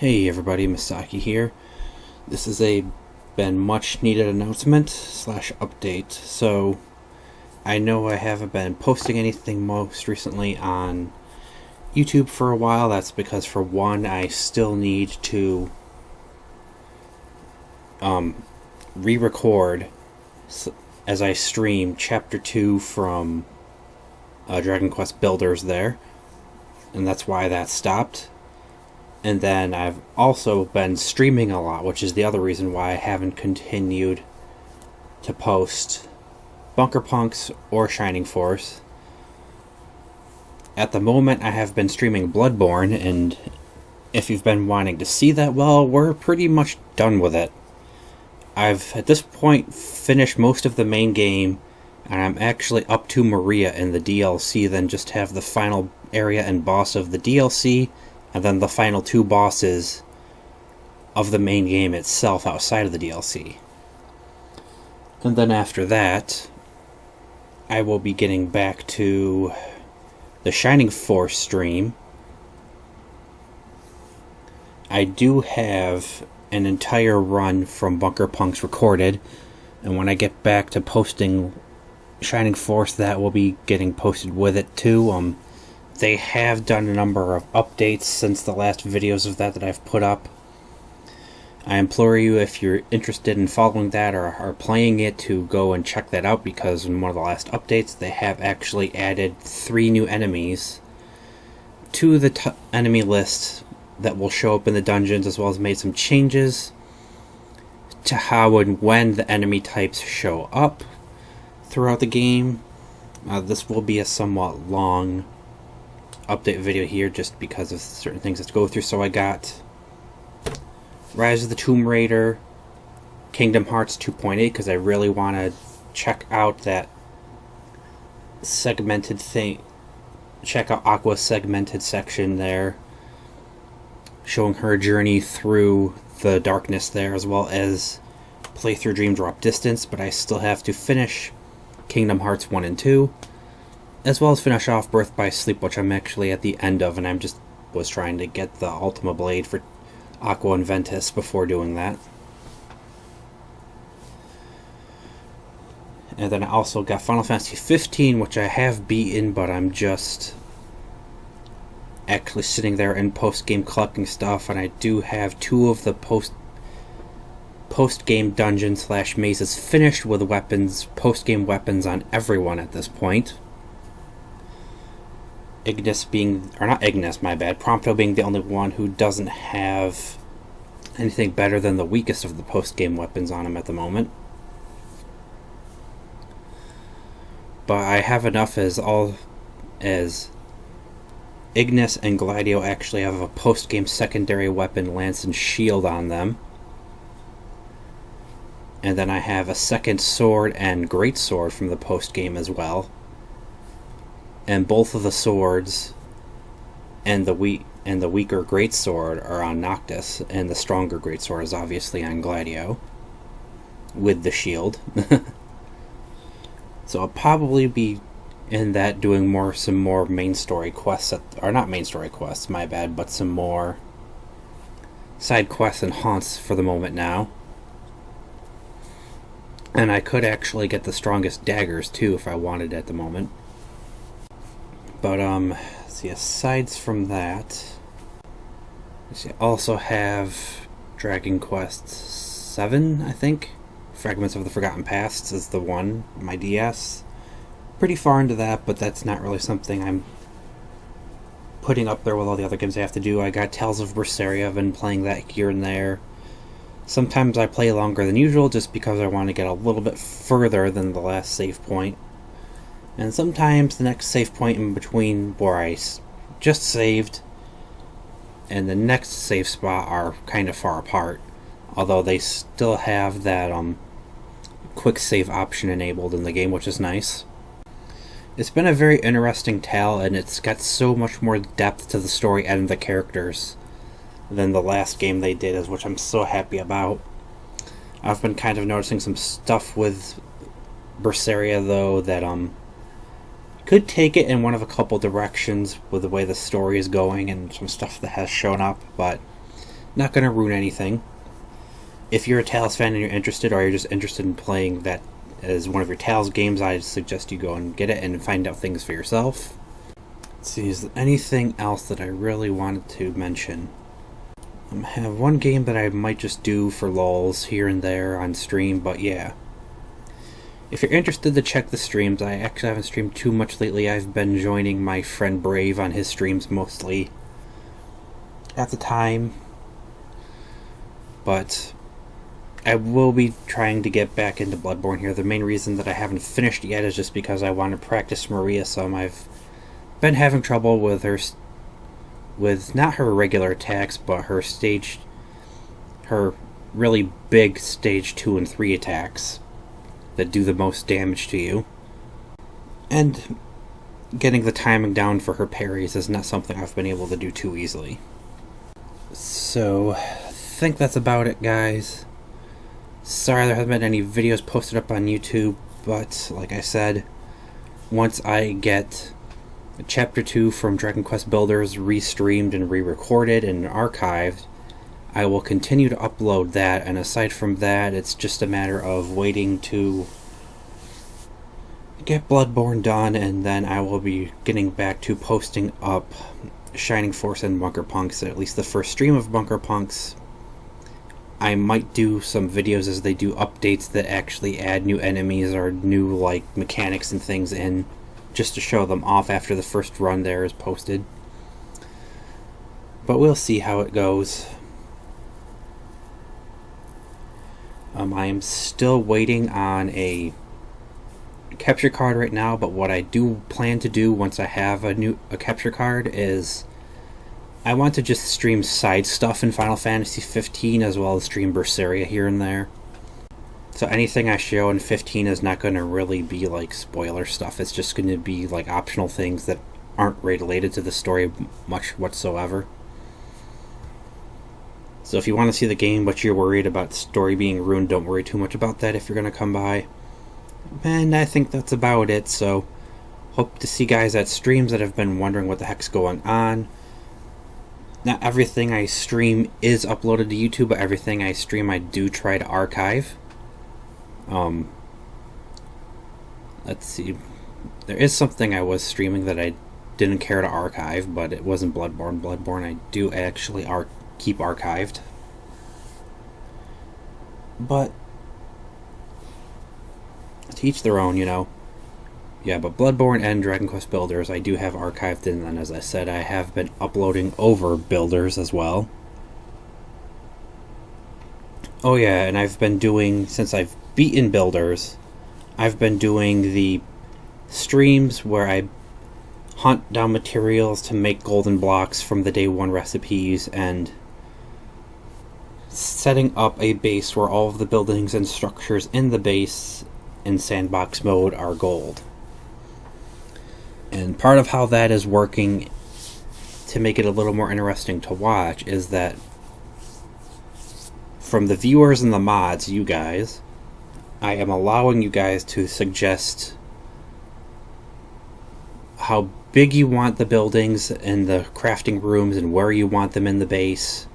Hey everybody, Misaki here. This is a been much needed announcement slash update. So I know I haven't been posting anything most recently on YouTube for a while. That's because, for one, I still need to re-record as I stream Chapter 2 from Dragon Quest Builders there, and that's why that stopped. And then I've also been streaming a lot, which is the other reason why I haven't continued to post Bunker Punks or Shining Force. At the moment, I have been streaming Bloodborne, and if you've been wanting to see that, well, we're pretty much done with it. I've, at this point, finished most of the main game, and I'm actually up to Maria in the DLC, then just have the final area and boss of the DLC, and then the final two bosses of the main game itself outside of the DLC. And then after that, I will be getting back to the Shining Force stream. I do have an entire run from Bunker Punks recorded, and when I get back to posting Shining Force, that will be getting posted with it too. They have done a number of updates since the last videos of that I've put up. I implore you, if you're interested in following that or are playing it, to go and check that out, because in one of the last updates they have actually added 3 new enemies to the enemy list that will show up in the dungeons, as well as made some changes to how and when the enemy types show up throughout the game. This will be a somewhat long update video here, just because of certain things to go through. So I got Rise of the Tomb Raider, Kingdom Hearts 2.8, because I really want to check out that segmented thing. Check out Aqua's segmented section there, showing her journey through the darkness there, as well as play through Dream Drop Distance. But I still have to finish Kingdom Hearts 1 and 2, as well as finish off Birth by Sleep, which I'm actually at the end of, and I'm just was trying to get the Ultima Blade for Aqua and Ventus before doing that. And then I also got Final Fantasy 15, which I have beaten, but I'm just actually sitting there in post-game collecting stuff, and I do have 2 of the post-game dungeon slash mazes finished with weapons, post-game weapons on everyone at this point. Ignis being, or not Ignis, my bad, Prompto being the only one who doesn't have anything better than the weakest of the post-game weapons on him at the moment. But I have enough as Ignis and Gladio actually have a post-game secondary weapon, Lance and Shield, on them. And then I have a second sword and great sword from the post-game as well. And both of the swords and the weaker greatsword are on Noctis, and the stronger greatsword is obviously on Gladio with the shield. So I'll probably be in that doing some more main story quests, or not main story quests, my bad, but some more side quests and haunts for the moment now. And I could actually get the strongest daggers too if I wanted at the moment. But let's see, aside from that, I also have Dragon Quest 7, I think. Fragments of the Forgotten Past is the one, my DS. Pretty far into that, but that's not really something I'm putting up there with all the other games I have to do. I got Tales of Berseria, I've been playing that here and there. Sometimes I play longer than usual just because I want to get a little bit further than the last save point. And sometimes the next save point in between where I just saved and the next save spot are kind of far apart, although they still have that quick save option enabled in the game, which is nice. It's been a very interesting tale, and it's got so much more depth to the story and the characters than the last game they did, which I'm so happy about. I've been kind of noticing some stuff with Berseria, though, that could take it in one of a couple directions with the way the story is going and some stuff that has shown up, but Not going to ruin anything. If you're a Talos fan and you're interested, or you're just interested in playing that as one of your Talos games, I suggest you go and get it and find out things for yourself. Let's see, is there anything else that I really wanted to mention? I have one game that I might just do for lulz here and there on stream, but yeah. If you're interested to check the streams, I actually haven't streamed too much lately. I've been joining my friend Brave on his streams mostly at the time, but I will be trying to get back into Bloodborne here. The main reason that I haven't finished yet is just because I want to practice Maria some. I've been having trouble with her, with not her regular attacks, but her really big stage 2 and 3 attacks that do the most damage to you. And getting the timing down for her parries is not something I've been able to do too easily. So, I think that's about it, guys. Sorry there hasn't been any videos posted up on YouTube, but like I said, once I get Chapter 2 from Dragon Quest Builders restreamed and re-recorded and archived, I will continue to upload that, and aside from that, it's just a matter of waiting to get Bloodborne done, and then I will be getting back to posting up Shining Force and Bunker Punks, at least the first stream of Bunker Punks. I might do some videos as they do updates that actually add new enemies or new like mechanics and things in, just to show them off after the first run there is posted. But we'll see how it goes. I am still waiting on a capture card right now, but what I do plan to do once I have a capture card is I want to just stream side stuff in Final Fantasy 15 as well as stream Berseria here and there. So anything I show in 15 is not going to really be like spoiler stuff. It's just going to be like optional things that aren't related to the story much whatsoever. So if you want to see the game but you're worried about the story being ruined, don't worry too much about that if you're going to come by. And I think that's about it, so hope to see guys at streams that have been wondering what the heck's going on. Not everything I stream is uploaded to YouTube, but everything I stream I do try to archive. Let's see. There is something I was streaming that I didn't care to archive, but it wasn't Bloodborne. Bloodborne I do actually keep archived. But to each their own, you know. Yeah, but Bloodborne and Dragon Quest Builders I do have archived, and then as I said, I have been uploading over Builders as well. Oh yeah, and I've been doing, since I've beaten Builders, I've been doing the streams where I hunt down materials to make golden blocks from the day 1 recipes, and setting up a base where all of the buildings and structures in the base in sandbox mode are gold. And part of how that is working to make it a little more interesting to watch is that from the viewers and the mods, you guys, I am allowing you guys to suggest how big you want the buildings and the crafting rooms and where you want them in the base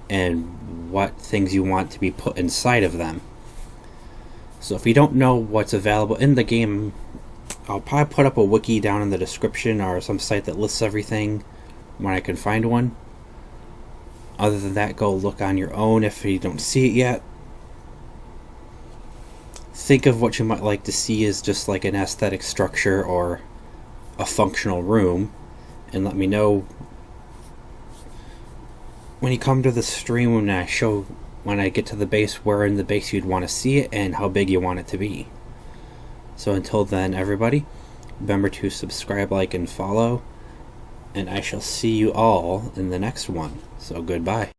and what things you want to be put inside of them. So if you don't know what's available in the game, I'll probably put up a wiki down in the description or some site that lists everything when I can find one. Other than that, go look on your own if you don't see it yet. Think of what you might like to see as just like an aesthetic structure or a functional room, and let me know when you come to the stream when I get to the base where in the base you'd want to see it and how big you want it to be. So until then, everybody, remember to subscribe, like, and follow, and I shall see you all in the next one. So goodbye.